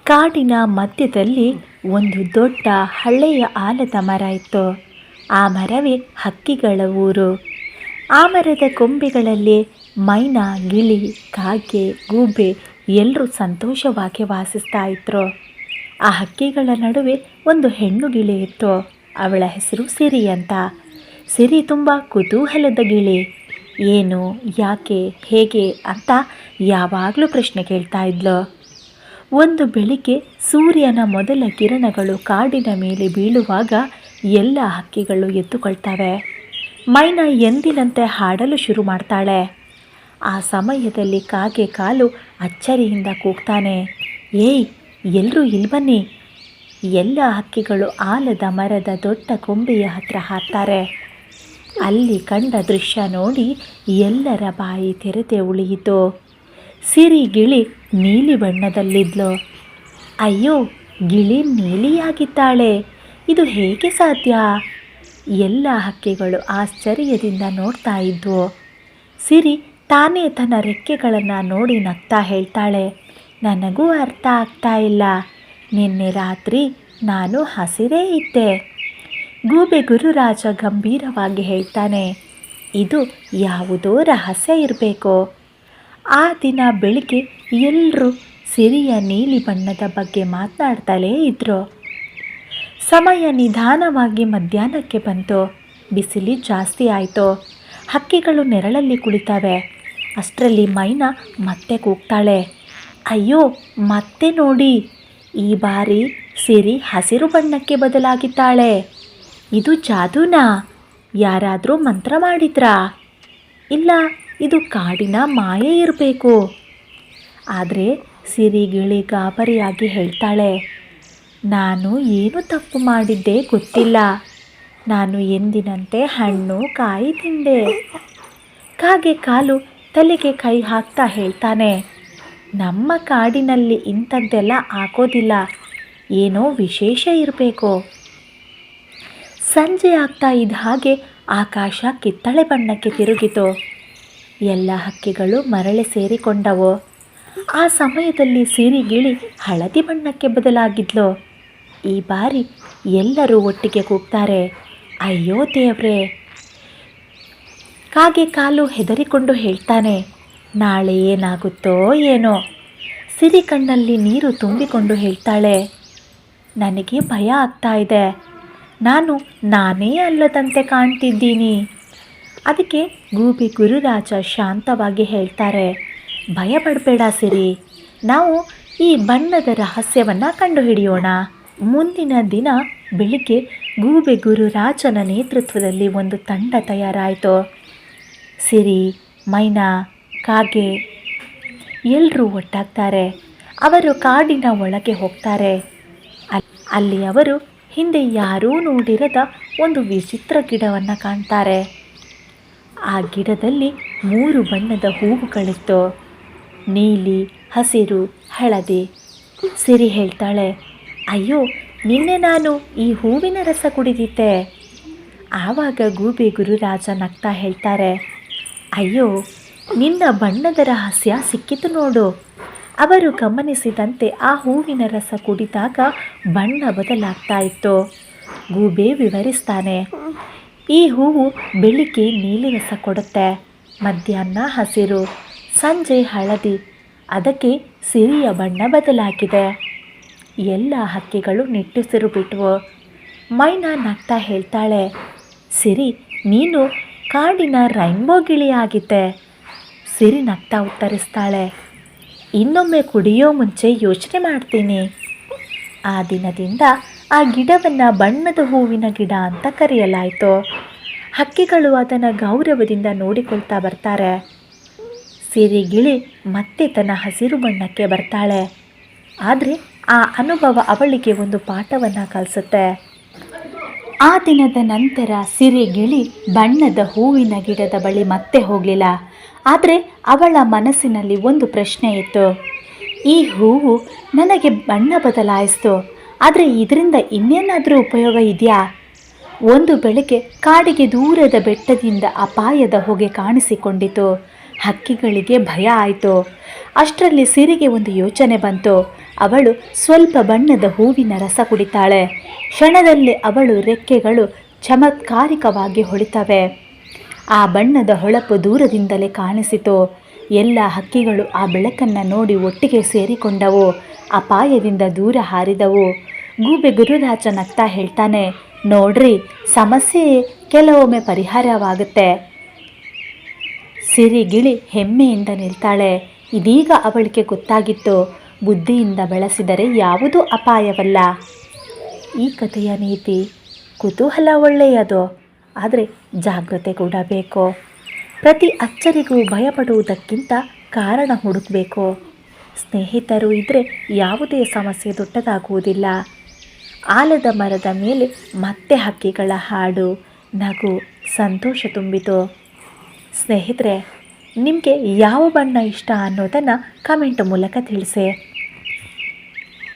ಕಾಡಿನ ಮಧ್ಯದಲ್ಲಿ ಒಂದು ದೊಡ್ಡ ಹಳೆಯ ಆಲದ ಮರ ಇತ್ತು. ಆ ಮರವೇ ಹಕ್ಕಿಗಳ ಊರು. ಆ ಮರದ ಕೊಂಬೆಗಳಲ್ಲಿ ಮೈನಾ, ಗಿಳಿ, ಕಾಗೆ, ಗೂಬೆ ಎಲ್ಲರೂ ಸಂತೋಷವಾಗಿ ವಾಸಿಸ್ತಾ ಇದ್ರು. ಆ ಹಕ್ಕಿಗಳ ನಡುವೆ ಒಂದು ಹೆಣ್ಣು ಗಿಳಿ ಇತ್ತು. ಅವಳ ಹೆಸರು ಸಿರಿ ಅಂತ. ಸಿರಿ ತುಂಬ ಕುತೂಹಲದ ಗಿಳಿ. ಏನು, ಯಾಕೆ, ಹೇಗೆ ಅಂತ ಯಾವಾಗಲೂ ಪ್ರಶ್ನೆ ಕೇಳ್ತಾ ಇದ್ಲು. ಒಂದು ಬೆಳಿಗ್ಗೆ ಸೂರ್ಯನ ಮೊದಲ ಕಿರಣಗಳು ಕಾಡಿನ ಮೇಲೆ ಬೀಳುವಾಗ ಎಲ್ಲ ಹಕ್ಕಿಗಳು ಎದ್ದುಕೊಳ್ತವೆ. ಮೈನಾ ಎಂದಿನಂತೆ ಹಾಡಲು ಶುರು ಮಾಡ್ತಾಳೆ. ಆ ಸಮಯದಲ್ಲಿ ಕಾಗೆ ಕಾಲು ಅಚ್ಚರಿಯಿಂದ ಕೂಗ್ತಾನೆ, ಏಯ್, ಎಲ್ಲರೂ ಇಲ್ಲಿ ಬನ್ನಿ. ಎಲ್ಲ ಹಕ್ಕಿಗಳು ಆಲದ ಮರದ ದೊಡ್ಡ ಕೊಂಬೆಯ ಹತ್ರ ಹಾಕ್ತಾರೆ. ಅಲ್ಲಿ ಕಂಡ ದೃಶ್ಯ ನೋಡಿ ಎಲ್ಲರ ಬಾಯಿ ತೆರೆದೇ ಉಳಿಯಿತು. ಸಿರಿ ಗಿಳಿ ನೀಲಿ ಬಣ್ಣದಲ್ಲಿದ್ಲು. ಅಯ್ಯೋ, ಗಿಳಿ ನೀಲಿಯಾಗಿದ್ದಾಳೆ, ಇದು ಹೇಗೆ ಸಾಧ್ಯ? ಎಲ್ಲ ಹಕ್ಕಿಗಳು ಆಶ್ಚರ್ಯದಿಂದ ನೋಡ್ತಾ ಇದ್ವು. ಸಿರಿ ತಾನೇ ತನ್ನ ರೆಕ್ಕೆಗಳನ್ನು ನೋಡಿ ನಗ್ತಾ ಹೇಳ್ತಾಳೆ, ನನಗೂ ಅರ್ಥ ಆಗ್ತಾ ಇಲ್ಲ. ನಿನ್ನೆ ರಾತ್ರಿ ನಾನು ಹಸಿರೇ ಇದ್ದೆ. ಗೂಬೆ ಗುರುರಾಜ ಗಂಭೀರವಾಗಿ ಹೇಳ್ತಾನೆ, ಇದು ಯಾವುದೋ ರಹಸ್ಯ ಇರಬೇಕು. ಆ ದಿನ ಬೆಳಿಗ್ಗೆ ಎಲ್ಲರೂ ಸಿರಿಯ ನೀಲಿ ಬಣ್ಣದ ಬಗ್ಗೆ ಮಾತನಾಡ್ತಲೇ ಇದ್ರು. ಸಮಯ ನಿಧಾನವಾಗಿ ಮಧ್ಯಾಹ್ನಕ್ಕೆ ಬಂತು. ಬಿಸಿಲು ಜಾಸ್ತಿ ಆಯಿತು. ಹಕ್ಕಿಗಳು ನೆರಳಲ್ಲಿ ಕುಳಿತವೆ. ಅಷ್ಟರಲ್ಲಿ ಮೈನಾ ಮತ್ತೆ ಕೂಗ್ತಾಳೆ, ಅಯ್ಯೋ, ಮತ್ತೆ ನೋಡಿ, ಈ ಬಾರಿ ಸಿರಿ ಹಸಿರು ಬಣ್ಣಕ್ಕೆ ಬದಲಾಗಿದ್ದಾಳೆ. ಇದು ಜಾದೂನಾ? ಯಾರಾದರೂ ಮಂತ್ರ ಮಾಡಿದ್ರಾ? ಇಲ್ಲ, ಇದು ಕಾಡಿನ ಮಾಯೆ ಇರಬೇಕು. ಆದರೆ ಸಿರಿ ಗಿಳಿ ಗಾಬರಿಯಾಗಿ ಹೇಳ್ತಾಳೆ, ನಾನು ಏನು ತಪ್ಪು ಮಾಡಿದ್ದೆ ಗೊತ್ತಿಲ್ಲ. ನಾನು ಎಂದಿನಂತೆ ಹಣ್ಣು ಕಾಯಿ ತಿಂದೆ. ಕಾಗೆ ಕಾಲು ತಲೆಗೆ ಕೈ ಹಾಕ್ತಾ ಹೇಳ್ತಾನೆ, ನಮ್ಮ ಕಾಡಿನಲ್ಲಿ ಇಂಥದ್ದೆಲ್ಲ ಆಗೋದಿಲ್ಲ, ಏನೋ ವಿಶೇಷ ಇರಬೇಕು. ಸಂಜೆ ಆಗ್ತಾ ಇದ್ದ ಹಾಗೆ ಆಕಾಶ ಕಿತ್ತಳೆ ಬಣ್ಣಕ್ಕೆ ತಿರುಗಿತು. ಎಲ್ಲ ಹಕ್ಕಿಗಳು ಮರಳಿ ಸೇರಿಕೊಂಡವು. ಆ ಸಮಯದಲ್ಲಿ ಸಿರಿ ಗಿಳಿ ಹಳದಿ ಬಣ್ಣಕ್ಕೆ ಬದಲಾಗಿದ್ಲು. ಈ ಬಾರಿ ಎಲ್ಲರೂ ಒಟ್ಟಿಗೆ ಕೂಗ್ತಾರೆ, ಅಯ್ಯೋ ದೇವ್ರೇ. ಕಾಗೆ ಕಾಲು ಹೆದರಿಕೊಂಡು ಹೇಳ್ತಾನೆ, ನಾಳೆ ಏನಾಗುತ್ತೋ ಏನೋ. ಸಿರಿ ಕಣ್ಣಲ್ಲಿ ನೀರು ತುಂಬಿಕೊಂಡು ಹೇಳ್ತಾಳೆ, ನನಗೆ ಭಯ ಆಗ್ತಾ ಇದೆ. ನಾನು ನಾನೇ ಅಲ್ಲದಂತೆ ಕಾಣ್ತಿದ್ದೀನಿ. ಅದಕ್ಕೆ ಗೂಬೆ ಗುರುರಾಜ ಶಾಂತವಾಗಿ ಹೇಳ್ತಾರೆ, ಭಯ ಪಡಬೇಡ ಸಿರಿ, ನಾವು ಈ ಬಣ್ಣದ ರಹಸ್ಯವನ್ನು ಕಂಡುಹಿಡಿಯೋಣ. ಮುಂದಿನ ದಿನ ಬೆಳಿಗ್ಗೆ ಗೂಬೆ ಗುರುರಾಜನ ನೇತೃತ್ವದಲ್ಲಿ ಒಂದು ತಂಡ ತಯಾರಾಯಿತು. ಸಿರಿ, ಮೈನಾ, ಕಾಗೆ ಎಲ್ಲರೂ ಒಟ್ಟಾಗ್ತಾರೆ. ಅವರು ಕಾಡಿನ ಒಳಗೆ ಹೋಗ್ತಾರೆ. ಅಲ್ಲಿ ಅವರು ಹಿಂದೆ ಯಾರೂ ನೋಡಿರದ ಒಂದು ವಿಚಿತ್ರ ಗಿಡವನ್ನು ಕಾಣ್ತಾರೆ. ಆ ಗಿಡದಲ್ಲಿ 3 ಬಣ್ಣದ ಹೂವುಗಳಿತ್ತು, ನೀಲಿ, ಹಸಿರು, ಹಳದಿ. ಸಿರಿ ಹೇಳ್ತಾಳೆ, ಅಯ್ಯೋ, ನಿನ್ನೆ ನಾನು ಈ ಹೂವಿನ ರಸ ಕುಡಿದಿದ್ದೆ. ಆವಾಗ ಗೂಬೆ ಗುರುರಾಜ ನಗ್ತಾ ಹೇಳ್ತಾರೆ, ಅಯ್ಯೋ, ನಿನ್ನ ಬಣ್ಣದ ರಹಸ್ಯ ಸಿಕ್ಕಿತು ನೋಡು. ಅವರು ಗಮನಿಸಿದಂತೆ ಆ ಹೂವಿನ ರಸ ಕುಡಿದಾಗ ಬಣ್ಣ ಬದಲಾಗ್ತಾ ಇತ್ತು. ಗೂಬೆ ವಿವರಿಸ್ತಾನೆ, ಈ ಹೂವು ಬೆಳಿಗ್ಗೆ ನೀಲಿ ರಸ ಕೊಡುತ್ತೆ, ಮಧ್ಯಾಹ್ನ ಹಸಿರು, ಸಂಜೆ ಹಳದಿ. ಅದಕ್ಕೆ ಸಿರಿಯ ಬಣ್ಣ ಬದಲಾಗಿದೆ. ಎಲ್ಲ ಹಕ್ಕಿಗಳು ನಿಟ್ಟುಸಿರು ಬಿಟ್ವು. ಮೈನಾ ನಗ್ತಾ ಹೇಳ್ತಾಳೆ, ಸಿರಿ, ನೀನು ಕಾಡಿನ ರೈನ್ಬೋ ಗಿಳಿಯಾಗಿದ್ದೆ. ಸಿರಿ ನಗ್ತಾ ಉತ್ತರಿಸ್ತಾಳೆ, ಇನ್ನೊಮ್ಮೆ ಕುಡಿಯೋ ಮುಂಚೆ ಯೋಚನೆ ಮಾಡ್ತೀನಿ. ಆ ದಿನದಿಂದ ಆ ಗಿಡವನ್ನು ಬಣ್ಣದ ಹೂವಿನ ಗಿಡ ಅಂತ ಕರೆಯಲಾಯಿತು. ಹಕ್ಕಿಗಳು ಅದನ್ನು ಗೌರವದಿಂದ ನೋಡಿಕೊಳ್ತಾ ಬರ್ತಾರೆ. ಸಿರಿ ಗಿಳಿ ಮತ್ತೆ ತನ್ನ ಹಸಿರು ಬಣ್ಣಕ್ಕೆ ಬರ್ತಾಳೆ. ಆದರೆ ಆ ಅನುಭವ ಅವಳಿಗೆ ಒಂದು ಪಾಠವನ್ನು ಕಲಿಸುತ್ತೆ. ಆ ದಿನದ ನಂತರ ಸಿರಿ ಗಿಳಿ ಬಣ್ಣದ ಹೂವಿನ ಗಿಡದ ಬಳಿ ಮತ್ತೆ ಹೋಗಲಿಲ್ಲ. ಆದರೆ ಅವಳ ಮನಸ್ಸಿನಲ್ಲಿ ಒಂದು ಪ್ರಶ್ನೆ ಇತ್ತು, ಈ ಹೂವು ನನಗೆ ಬಣ್ಣ ಬದಲಾಯಿಸ್ತು, ಆದರೆ ಇದರಿಂದ ಇನ್ನೇನಾದರೂ ಉಪಯೋಗ ಇದೆಯಾ? ಒಂದು ಬೆಳಗ್ಗೆ ಕಾಡಿಗೆ ದೂರದ ಬೆಟ್ಟದಿಂದ ಅಪಾಯದ ಹೊಗೆ ಕಾಣಿಸಿಕೊಂಡಿತು. ಹಕ್ಕಿಗಳಿಗೆ ಭಯ ಆಯಿತು. ಅಷ್ಟರಲ್ಲಿ ಸಿರಿಗೆ ಒಂದು ಯೋಚನೆ ಬಂತು. ಅವಳು ಸ್ವಲ್ಪ ಬಣ್ಣದ ಹೂವಿನ ರಸ ಕುಡಿತಾಳೆ. ಕ್ಷಣದಲ್ಲಿ ಅವಳು ರೆಕ್ಕೆಗಳು ಚಮತ್ಕಾರಿಕವಾಗಿ ಹೊಳಿತವೆ. ಆ ಬಣ್ಣದ ಹೊಳಪು ದೂರದಿಂದಲೇ ಕಾಣಿಸಿತು. ಎಲ್ಲ ಹಕ್ಕಿಗಳು ಆ ಬೆಳಕನ್ನು ನೋಡಿ ಒಟ್ಟಿಗೆ ಸೇರಿಕೊಂಡವು. ಅಪಾಯದಿಂದ ದೂರ ಹಾರಿದವು. ಗೂಬೆ ಗುರುರಾಜ ನಗ್ತಾ ಹೇಳ್ತಾನೆ, ನೋಡ್ರಿ, ಸಮಸ್ಯೆ ಕೆಲವೊಮ್ಮೆ ಪರಿಹಾರವಾಗುತ್ತೆ. ಸಿರಿಗಿಳಿ ಹೆಮ್ಮೆಯಿಂದ ನಿಲ್ತಾಳೆ. ಇದೀಗ ಅವಳಿಗೆ ಗೊತ್ತಾಗಿತ್ತು, ಬುದ್ಧಿಯಿಂದ ಬೆಳೆಸಿದರೆ ಯಾವುದೂ ಅಪಾಯವಲ್ಲ. ಈ ಕಥೆಯ ನೀತಿ, ಕುತೂಹಲ ಒಳ್ಳೆಯದು, ಆದರೆ ಜಾಗ್ರತೆ ಕೂಡ ಬೇಕು. ಪ್ರತಿ ಅಚ್ಚರಿಗೂ ಭಯಪಡುವುದಕ್ಕಿಂತ ಕಾರಣ ಹುಡುಕಬೇಕು. ಸ್ನೇಹಿತರು ಇದ್ದರೆ ಯಾವುದೇ ಸಮಸ್ಯೆ ದೊಡ್ಡದಾಗುವುದಿಲ್ಲ. ಆಲದ ಮರದ ಮೇಲೆ ಮತ್ತೆ ಹಕ್ಕಿಗಳ ಹಾಡು, ನಗು, ಸಂತೋಷ ತುಂಬಿತು. ಸ್ನೇಹಿತರೆ, ನಿಮಗೆ ಯಾವ ಬಣ್ಣ ಇಷ್ಟ ಅನ್ನೋದನ್ನು ಕಮೆಂಟ್ ಮೂಲಕ ತಿಳಿಸಿ.